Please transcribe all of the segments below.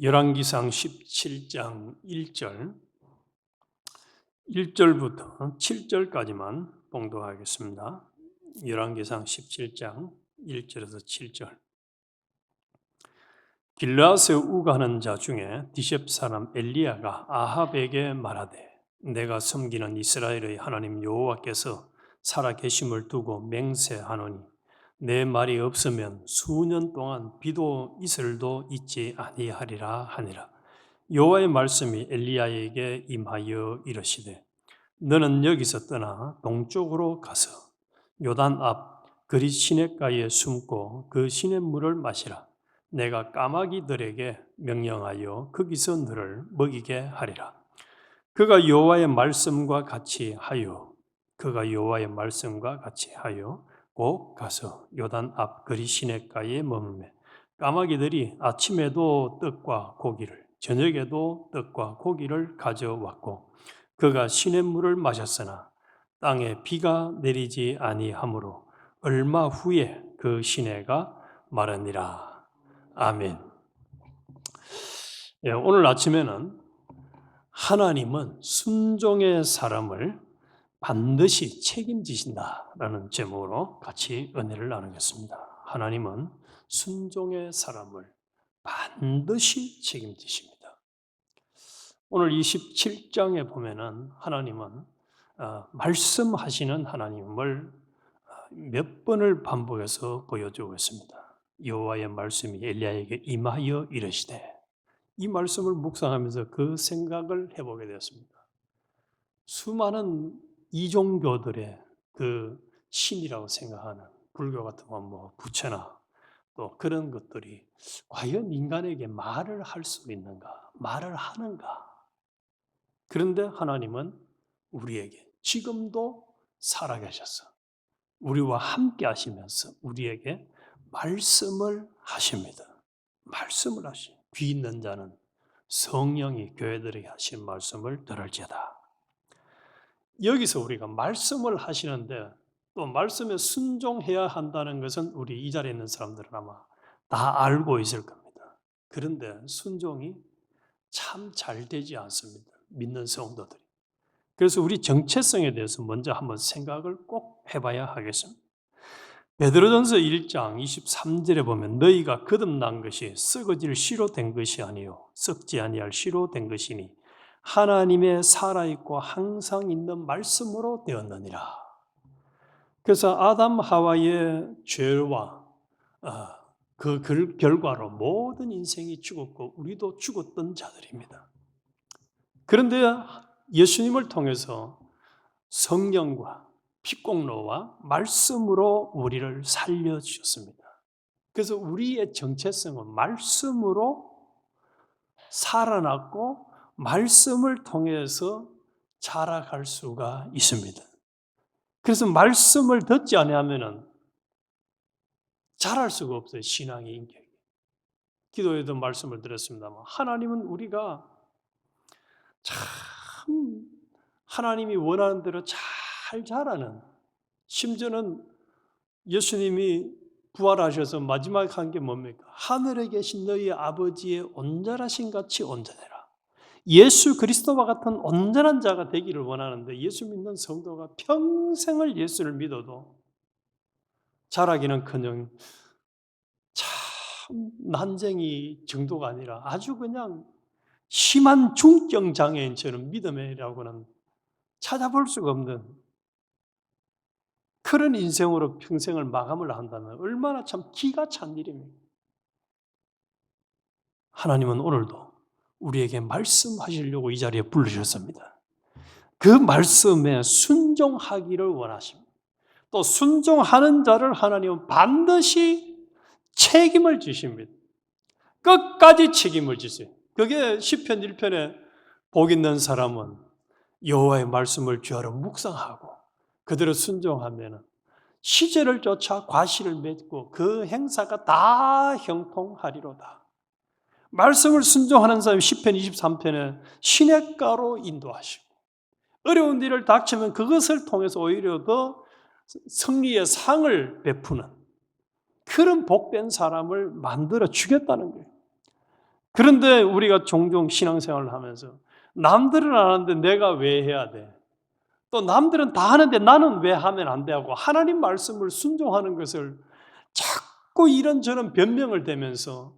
열왕기상 17장 1절부터 7절까지만 봉독하겠습니다. 열왕기상 17장 1절에서 7절. 길르앗에 우거하는 자 중에 디셉 사람 엘리야가 아합에게 말하되 내가 섬기는 이스라엘의 하나님 여호와께서 살아계심을 두고 맹세하노니 내 말이 없으면 수년 동안 비도 이슬도 있지 아니하리라 하니라. 여호와의 말씀이 엘리야에게 임하여 이르시되 너는 여기서 떠나 동쪽으로 가서 요단 앞 그리 시냇가에 숨고 그 시냇물을 마시라. 내가 까마귀들에게 명령하여 거기서 너를 먹이게 하리라. 그가 여호와의 말씀과 같이 하여 꼭 가서 요단 앞 그리 시냇가에 머물매 까마귀들이 아침에도 떡과 고기를 저녁에도 떡과 고기를 가져왔고 그가 시냇물을 마셨으나 땅에 비가 내리지 아니하므로 얼마 후에 그 시내가 마르니라. 아멘. 오늘 아침에는 하나님은 순종의 사람을 반드시 책임지신다라는 제목으로 같이 은혜를 나누겠습니다. 하나님은 순종의 사람을 반드시 책임지십니다. 오늘 27장에 보면은 하나님은 말씀하시는 하나님을 몇 번을 반복해서 보여주고 있습니다. 여호와의 말씀이 엘리야에게 임하여 이르시되, 이 말씀을 묵상하면서 그 생각을 해보게 되었습니다. 수많은 이종교들의 그 신이라고 생각하는 불교 같은 건 부처나 또 그런 것들이 과연 인간에게 말을 할 수 있는가, 말을 하는가? 그런데 하나님은 우리에게 지금도 살아계셔서 우리와 함께 하시면서 우리에게 말씀을 하십니다. 말씀을 하시. 귀 있는 자는 성령이 교회들에게 하신 말씀을 들을지어다. 여기서 우리가 말씀을 하시는데 또 말씀에 순종해야 한다는 것은 우리 이 자리에 있는 사람들은 아마 다 알고 있을 겁니다. 그런데 순종이 참 잘 되지 않습니다. 믿는 성도들이. 그래서 우리 정체성에 대해서 먼저 한번 생각을 꼭 해봐야 하겠습니다. 베드로전서 1장 23절에 보면 너희가 거듭난 것이 썩어질 씨로 된 것이 아니요 썩지 아니할 씨로 된 것이니 하나님의 살아있고 항상 있는 말씀으로 되었느니라. 그래서 아담 하와의 죄와 그 결과로 모든 인생이 죽었고 우리도 죽었던 자들입니다. 그런데 예수님을 통해서 성령과 피공로와 말씀으로 우리를 살려주셨습니다. 그래서 우리의 정체성은 말씀으로 살아났고 말씀을 통해서 자라갈 수가 있습니다. 그래서 말씀을 듣지 않으면 자랄 수가 없어요. 신앙의 인격이. 기도에도 말씀을 드렸습니다만 하나님은 우리가 참 하나님이 원하는 대로 잘 자라는, 심지어는 예수님이 부활하셔서 마지막에 한 게 뭡니까? 하늘에 계신 너희 아버지의 온전하신 같이 온전해라. 예수 그리스도와 같은 온전한 자가 되기를 원하는데 예수 믿는 성도가 평생을 예수를 믿어도 자라기는커녕 참 난쟁이 정도가 아니라 아주 그냥 심한 중증 장애인처럼 믿음이라고는 찾아볼 수가 없는 그런 인생으로 평생을 마감을 한다면 얼마나 참 기가 찬 일입니까? 하나님은 오늘도 우리에게 말씀하시려고 이 자리에 부르셨습니다. 그 말씀에 순종하기를 원하십니다. 또 순종하는 자를 하나님은 반드시 책임을 지십니다. 끝까지 책임을 지세요. 그게 시편 1편에 복 있는 사람은 여호와의 말씀을 주하러 묵상하고 그대로 순종하면 시절을 쫓아 과실을 맺고 그 행사가 다 형통하리로다. 말씀을 순종하는 사람이 시편 23편에 시냇가로 인도하시고 어려운 일을 닥치면 그것을 통해서 오히려 더 승리의 상을 베푸는 그런 복된 사람을 만들어 주겠다는 거예요. 그런데 우리가 종종 신앙생활을 하면서 남들은 안 하는데 내가 왜 해야 돼? 또 남들은 다 하는데 나는 왜 하면 안 돼? 하고 하나님 말씀을 순종하는 것을 자꾸 이런저런 변명을 대면서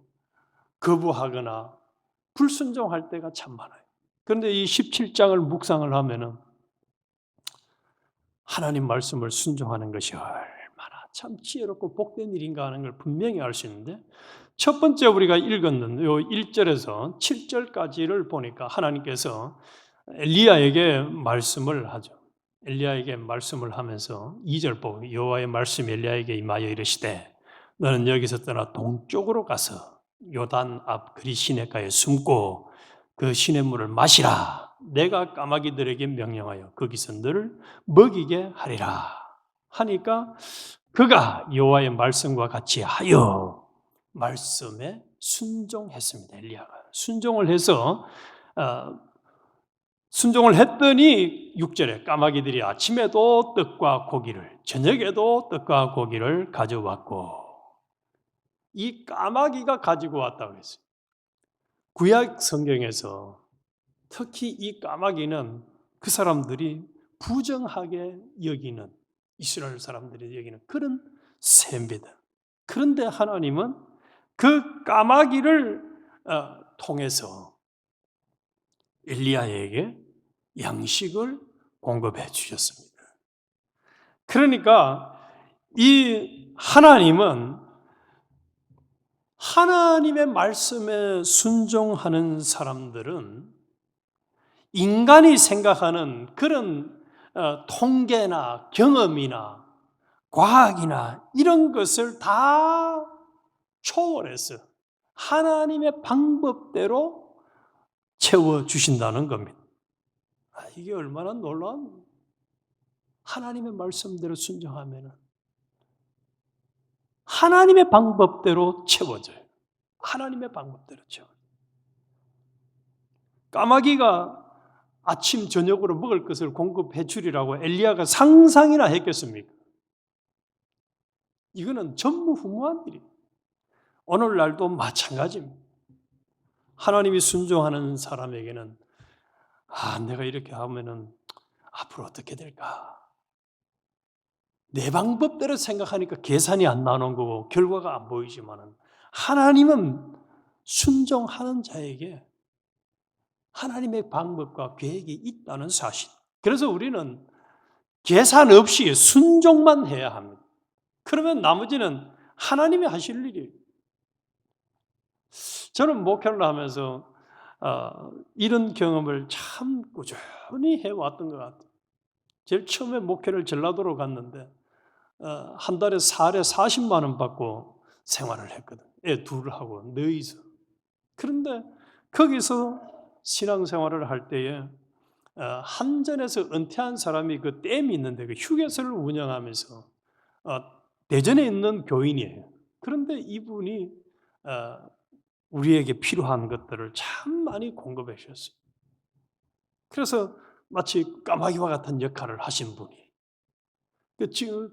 거부하거나 불순종할 때가 참 많아요. 그런데 이 17장을 묵상을 하면은 하나님 말씀을 순종하는 것이 얼마나 참 지혜롭고 복된 일인가 하는 걸 분명히 알 수 있는데, 첫 번째 우리가 읽었는 요 1절에서 7절까지를 보니까 하나님께서 엘리야에게 말씀을 하죠. 엘리야에게 말씀을 하면서 2절 보고 여호와의 말씀이 엘리야에게 임하여 이르시되 너는 여기서 떠나 동쪽으로 가서 요단 앞 그리 시냇가에 숨고 그 시냇물을 마시라. 내가 까마귀들에게 명령하여 거기서 너를 먹이게 하리라 하니까 그가 여호와의 말씀과 같이 하여 말씀에 순종했습니다. 엘리야가 순종을 해서 순종을 했더니 6절에 까마귀들이 아침에도 떡과 고기를 저녁에도 떡과 고기를 가져왔고, 이 까마귀가 가지고 왔다고 했어요. 구약 성경에서 특히 이 까마귀는 그 사람들이 부정하게 여기는, 이스라엘 사람들이 여기는 그런 새입니다. 그런데 하나님은 그 까마귀를 통해서 엘리야에게 양식을 공급해 주셨습니다. 그러니까 이 하나님은 하나님의 말씀에 순종하는 사람들은 인간이 생각하는 그런 통계나 경험이나 과학이나 이런 것을 다 초월해서 하나님의 방법대로 채워주신다는 겁니다. 이게 얼마나 놀라운, 하나님의 말씀대로 순종하면 하나님의 방법대로 채워져요. 하나님의 방법대로 채워져요. 까마귀가 아침 저녁으로 먹을 것을 공급해 주리라고 엘리야가 상상이나 했겠습니까? 이거는 전무후무한 일이에요. 오늘날도 마찬가지입니다. 하나님이 순종하는 사람에게는 내가 이렇게 하면은 앞으로 어떻게 될까? 내 방법대로 생각하니까 계산이 안 나오는 거고 결과가 안 보이지만은 하나님은 순종하는 자에게 하나님의 방법과 계획이 있다는 사실. 그래서 우리는 계산 없이 순종만 해야 합니다. 그러면 나머지는 하나님이 하실 일이에요. 저는 목회를 하면서 이런 경험을 참 꾸준히 해왔던 것 같아요. 제일 처음에 목회를 전라도로 갔는데 한 달에 살에 40만 원 받고 생활을 했거든. 애 둘하고 너희서. 그런데 거기서 신앙생활을 할 때에 한전에서 은퇴한 사람이 그 댐이 있는데 그 휴게소를 운영하면서 대전에 있는 교인이에요. 그런데 이분이 우리에게 필요한 것들을 참 많이 공급해 주셨어요. 그래서 마치 까마귀와 같은 역할을 하신 분이.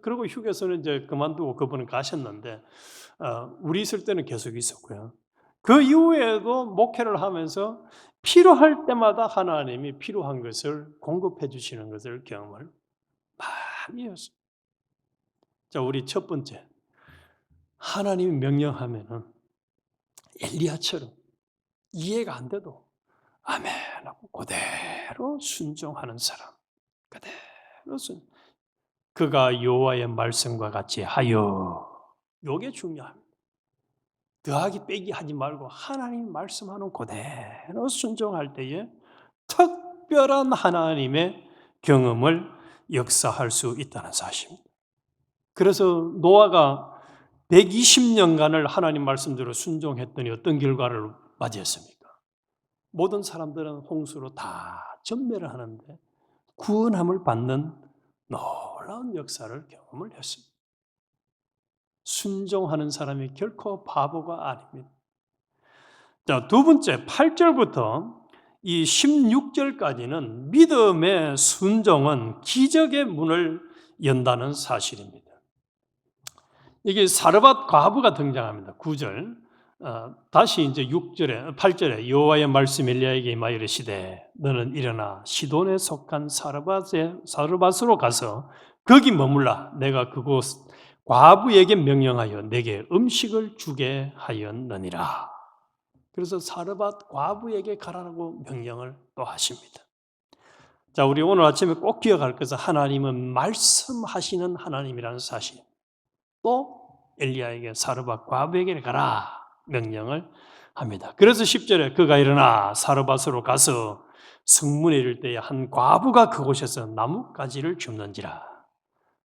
그리고 휴게소는 이제 그만두고 그분은 가셨는데 우리 있을 때는 계속 있었고요. 그 이후에도 목회를 하면서 필요할 때마다 하나님이 필요한 것을 공급해 주시는 것을 경험을 많이 했어요. 자, 우리 첫 번째, 하나님이 명령하면은 엘리야처럼 이해가 안 돼도 아멘 하고 그대로 순종하는 사람. 그대로 그가 여호와의 말씀과 같이 하여. 요게 중요합니다. 더하기 빼기 하지 말고 하나님 말씀하는 그대로 순종할 때에 특별한 하나님의 경험을 역사할 수 있다는 사실입니다. 그래서 노아가 120년간을 하나님 말씀대로 순종했더니 어떤 결과를 맞이했습니까? 모든 사람들은 홍수로 다 전멸을 하는데 구원함을 받는 놀라운 역사를 경험을 했습니다. 순종하는 사람이 결코 바보가 아닙니다. 자, 두 번째 8절부터 이 16절까지는 믿음의 순종은 기적의 문을 연다는 사실입니다. 이게 사르밧 과부가 등장합니다. 9절. 다시 이제 6절에 8절에 여호와의 말씀이 엘리야에게 임하여 이르시되 너는 일어나 시돈에 속한 사르밧으로 가서 거기 머물라. 내가 그곳 과부에게 명령하여 내게 음식을 주게 하였느니라. 그래서 사르밧 과부에게 가라고 명령을 또 하십니다. 자, 우리 오늘 아침에 꼭 기억할 것은 하나님은 말씀하시는 하나님이라는 사실. 또 엘리야에게 사르밧 과부에게 가라 명령을 합니다. 그래서 10절에 그가 일어나 사르밧으로 가서 성문에 이를 때에 한 과부가 그곳에서 나뭇가지를 줍는지라.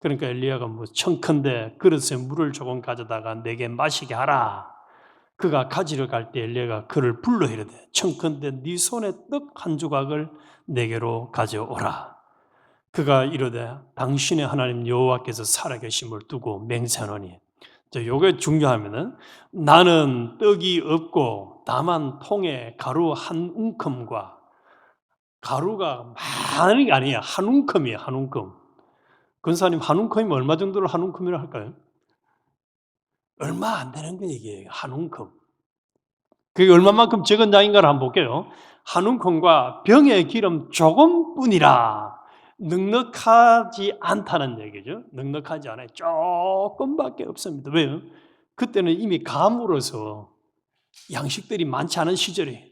그러니까 엘리야가 뭐 청컨대 그릇에 물을 조금 가져다가 내게 마시게 하라. 그가 가지러 갈 때 엘리야가 그를 불러 이르되 청컨대 네 손에 떡 한 조각을 내게로 가져오라. 그가 이르되 당신의 하나님 여호와께서 살아계심을 두고 맹세하노니. 요게 중요하면은 나는 떡이 없고 다만 통에 가루 한 움큼과 가루가 많은 게 아니에요. 한 움큼이에요. 한 움큼. 권사님 한 움큼이면 얼마 정도를 한 움큼이라 할까요? 얼마 안 되는 거 얘기예요. 한 움큼. 그게 얼마만큼 적은 양인가를 한번 볼게요. 한 움큼과 병의 기름 조금뿐이라. 넉넉하지 않다는 얘기죠. 넉넉하지 않아요. 조금밖에 없습니다. 왜요? 그때는 이미 감으로서 양식들이 많지 않은 시절이에요.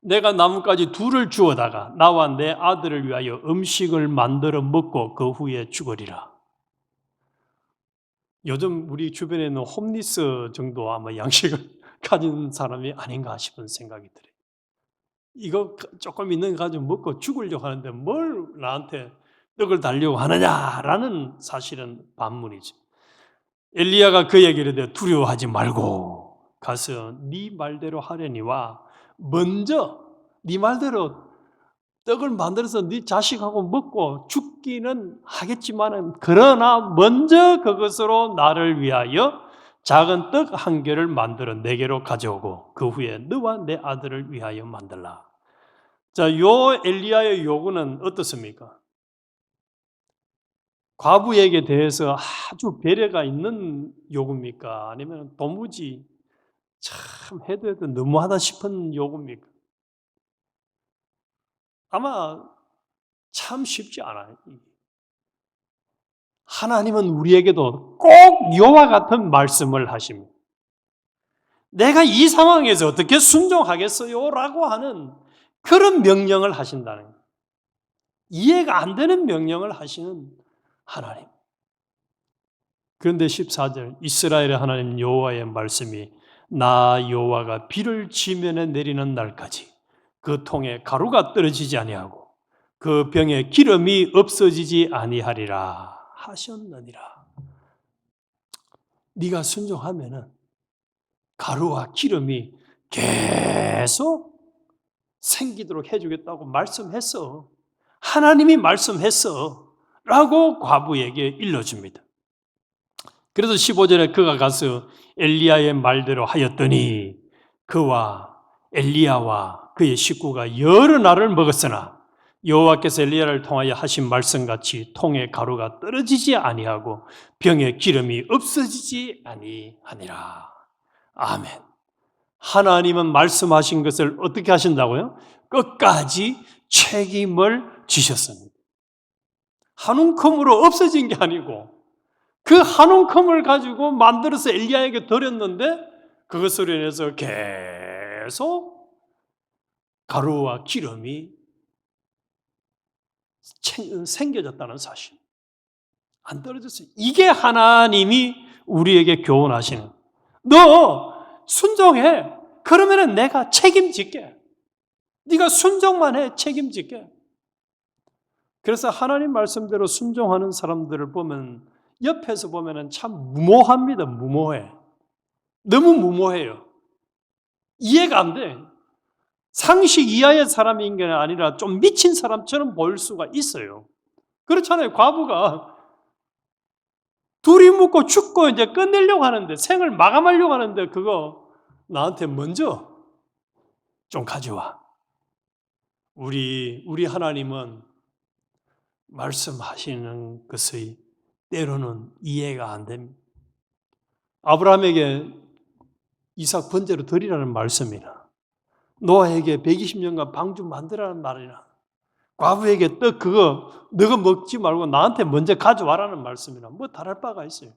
내가 나뭇가지 둘을 주워다가 나와 내 아들을 위하여 음식을 만들어 먹고 그 후에 죽으리라. 요즘 우리 주변에 있는 홈리스 정도 아마 양식을 가진 사람이 아닌가 싶은 생각이 들어요. 이거 조금 있는 거 가지고 먹고 죽으려고 하는데 뭘 나한테 떡을 달려고 하느냐라는 사실은 반문이죠. 엘리야가 그에게 이르되 두려워하지 말고 가서 네 말대로 하려니와 먼저 네 말대로 떡을 만들어서 네 자식하고 먹고 죽기는 하겠지만은 그러나 먼저 그것으로 나를 위하여 작은 떡 한 개를 만들어 내게로 가져오고 그 후에 너와 내 아들을 위하여 만들라. 자, 요 엘리야의 요구는 어떻습니까? 과부에게 대해서 아주 배려가 있는 요구입니까? 아니면 도무지 참 해도 너무하다 싶은 요구입니까? 아마 참 쉽지 않아요. 하나님은 우리에게도 꼭 이와 같은 말씀을 하십니다. 내가 이 상황에서 어떻게 순종하겠어요? 라고 하는 그런 명령을 하신다는 거예요. 이해가 안 되는 명령을 하시는 하나님. 그런데 14절 이스라엘의 하나님 여호와의 말씀이 나 여호와가 비를 지면에 내리는 날까지 그 통에 가루가 떨어지지 아니하고 그 병에 기름이 없어지지 아니하리라 하셨느니라. 네가 순종하면은 가루와 기름이 계속 생기도록 해주겠다고 말씀했어. 하나님이 말씀했어. 라고 과부에게 일러줍니다. 그래서 15절에 그가 가서 엘리야의 말대로 하였더니 그와 엘리야와 그의 식구가 여러 날을 먹었으나 여호와께서 엘리야를 통하여 하신 말씀같이 통에 가루가 떨어지지 아니하고 병에 기름이 없어지지 아니하니라. 아멘. 하나님은 말씀하신 것을 어떻게 하신다고요? 끝까지 책임을 지셨습니다. 한 움큼으로 없어진 게 아니고 그 한 움큼을 가지고 만들어서 엘리야에게 드렸는데 그것으로 인해서 계속 가루와 기름이 생겨졌다는 사실. 안 떨어졌어요. 이게 하나님이 우리에게 교훈하시는. 너 순종해. 그러면은 내가 책임질게. 네가 순종만 해. 책임질게. 그래서 하나님 말씀대로 순종하는 사람들을 보면 옆에서 보면은 참 무모합니다. 무모해. 너무 무모해요. 이해가 안 돼. 상식 이하의 사람인 게 아니라 좀 미친 사람처럼 보일 수가 있어요. 그렇잖아요. 과부가 둘이 묻고 죽고 이제 끝내려고 하는데 생을 마감하려고 하는데 그거 나한테 먼저 좀 가져와. 우리 하나님은 말씀하시는 것의 때로는 이해가 안 됩니다. 아브라함에게 이삭 번제로 드리라는 말씀이나 노아에게 120년간 방주 만들라는 말이나 과부에게 떡 그거 너가 먹지 말고 나한테 먼저 가져와라는 말씀이나 뭐 다를 바가 있어요.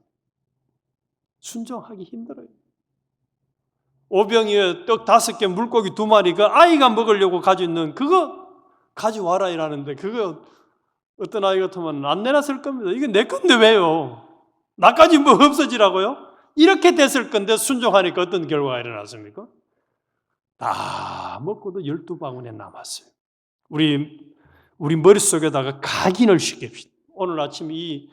순종하기 힘들어요. 오병이어 떡 5개 물고기 2마리 그 아이가 먹으려고 가지고 있는 그거 가져와라 이라는데 그거 어떤 아이 같으면 안 내놨을 겁니다. 이게 내 건데 왜요? 나까지 뭐 없어지라고요? 이렇게 됐을 건데 순종하니까 어떤 결과가 일어났습니까? 다 먹고도 12바구니에 남았어요. 우리 머릿속에다가 각인을 시킵시다. 오늘 아침 이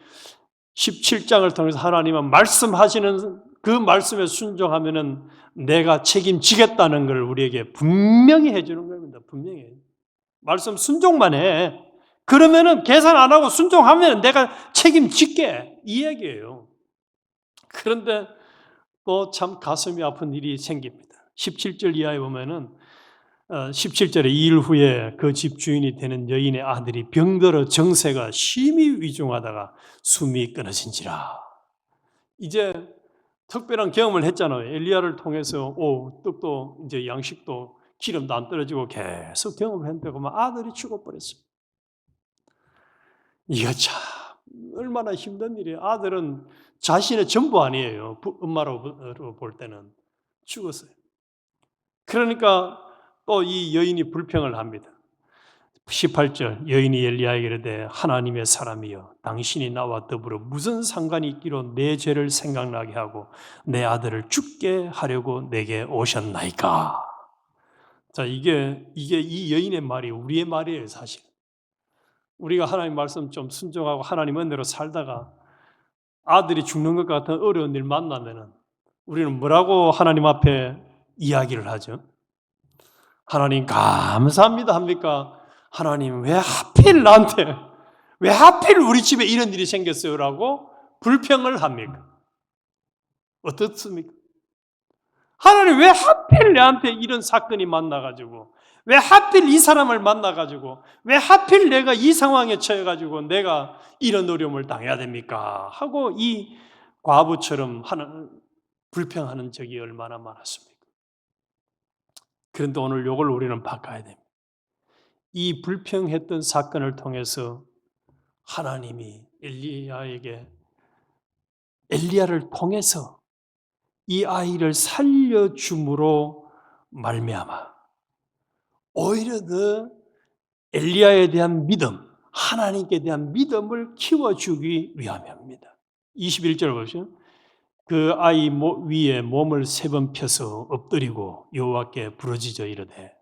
17장을 통해서 하나님은 말씀하시는 그 말씀에 순종하면은 내가 책임지겠다는 걸 우리에게 분명히 해주는 겁니다. 분명히. 말씀 순종만 해. 그러면은 계산 안 하고 순종하면 내가 책임질게. 이 얘기예요. 그런데 또 참 가슴이 아픈 일이 생깁니다. 17절 이하에 보면은 17절에 2일 후에 그 집 주인이 되는 여인의 아들이 병들어 정세가 심히 위중하다가 숨이 끊어진지라. 이제 특별한 경험을 했잖아요. 엘리야를 통해서 떡도 이제 양식도 기름도 안 떨어지고 계속 경험을 했는데 그만 아들이 죽어버렸어요. 이거 참 얼마나 힘든 일이에요. 아들은 자신의 전부 아니에요. 엄마로 볼 때는 죽었어요. 그러니까 또 이 여인이 불평을 합니다. 18절 여인이 엘리야에게 이르되 하나님의 사람이여 당신이 나와 더불어 무슨 상관이 있기로 내 죄를 생각나게 하고 내 아들을 죽게 하려고 내게 오셨나이까. 자, 이게 이 여인의 말이 우리의 말이에요. 사실 우리가 하나님 말씀 좀 순종하고 하나님 은혜로 살다가 아들이 죽는 것 같은 어려운 일 만나면은 우리는 뭐라고 하나님 앞에 이야기를 하죠? 하나님 감사합니다 합니까? 하나님 왜 하필 나한테 왜 하필 우리 집에 이런 일이 생겼어요? 라고 불평을 합니까? 어떻습니까? 하나님 왜 하필 내한테 이런 사건이 만나가지고 왜 하필 이 사람을 만나가지고 왜 하필 내가 이 상황에 처해가지고 내가 이런 어려움을 당해야 됩니까? 하고 이 과부처럼 불평하는 적이 얼마나 많았습니까? 그런데 오늘 이걸 우리는 바꿔야 됩니다. 이 불평했던 사건을 통해서 하나님이 엘리야를 통해서 이 아이를 살려줌으로 말미암아 오히려 더 엘리야에 대한 믿음, 하나님께 대한 믿음을 키워주기 위함입니다. 21절 보시죠. 그 아이 위에 몸을 3번 펴서 엎드리고 여호와께 부르짖어 이르되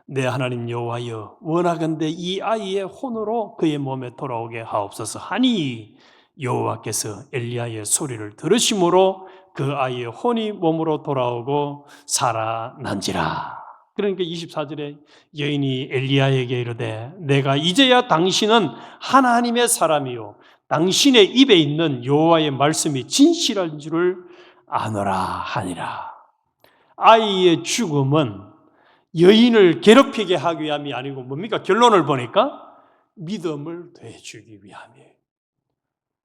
내 하나님 여호와여 원하건대 이 아이의 혼으로 그의 몸에 돌아오게 하옵소서 하니 여호와께서 엘리야의 소리를 들으심으로 그 아이의 혼이 몸으로 돌아오고 살아난지라. 그러니까 24절에 여인이 엘리야에게 이르되 내가 이제야 당신은 하나님의 사람이요 당신의 입에 있는 여호와의 말씀이 진실한 줄을 아노라 하니라. 아이의 죽음은 여인을 괴롭히게 하기 위함이 아니고 뭡니까? 결론을 보니까 믿음을 더해주기 위함이에요.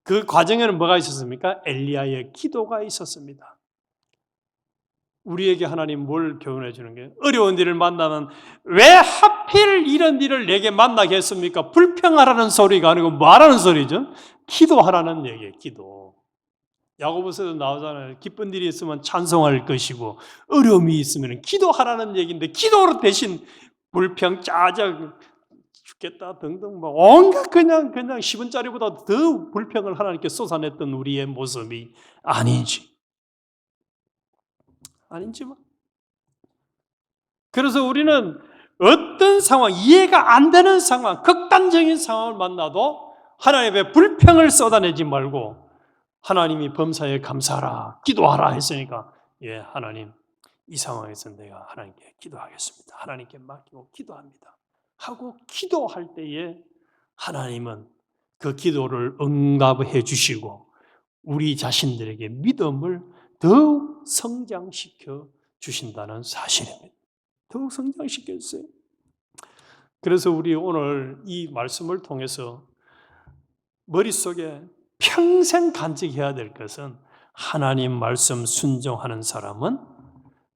그 과정에는 뭐가 있었습니까? 엘리야의 기도가 있었습니다. 우리에게 하나님 뭘 교훈해 주는 게 어려운 일을 만나면 왜 하필 이런 일을 내게 만나게 했습니까? 불평하라는 소리가 아니고 뭐하라는 소리죠? 기도하라는 얘기예요. 기도. 야고보서도 나오잖아요. 기쁜 일이 있으면 찬송할 것이고 어려움이 있으면 기도하라는 얘기인데 기도로 대신 불평, 짜증, 죽겠다 등등 뭐 온갖 그냥 10원짜리보다 더 불평을 하나님께 쏟아냈던 우리의 모습이 아닌지 뭐. 그래서 우리는 어떤 상황, 이해가 안 되는 상황, 극단적인 상황을 만나도 하나님의 불평을 쏟아내지 말고 하나님이 범사에 감사하라, 기도하라 했으니까 예, 하나님 이 상황에서 내가 하나님께 기도하겠습니다. 하나님께 맡기고 기도합니다. 하고 기도할 때에 하나님은 그 기도를 응답해 주시고 우리 자신들에게 믿음을 더욱 성장시켜 주신다는 사실입니다. 더욱 성장시켜 주세요. 그래서 우리 오늘 이 말씀을 통해서 머릿속에 평생 간직해야 될 것은 하나님 말씀 순종하는 사람은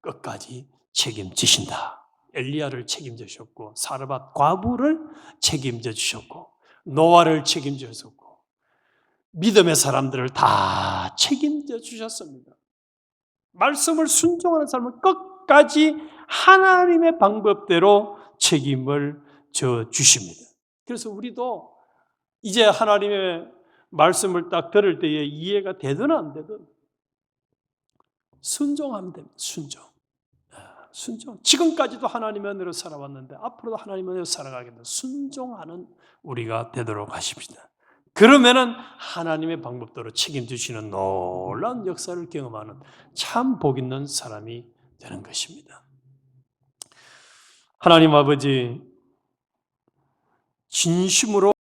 끝까지 책임지신다. 엘리야를 책임져 주셨고 사르밧 과부를 책임져 주셨고 노아를 책임져 주셨고 믿음의 사람들을 다 책임져 주셨습니다. 말씀을 순종하는 사람은 끝까지 하나님의 방법대로 책임을 져 주십니다. 그래서 우리도 이제 하나님의 말씀을 딱 들을 때에 이해가 되든 안 되든 순종하면 됩니다. 순종. 지금까지도 하나님의 은혜로 살아왔는데 앞으로도 하나님의 은혜로 살아가겠다. 순종하는 우리가 되도록 하십니다. 그러면은 하나님의 방법대로 책임지시는 놀라운 역사를 경험하는 참 복 있는 사람이 되는 것입니다. 하나님 아버지, 진심으로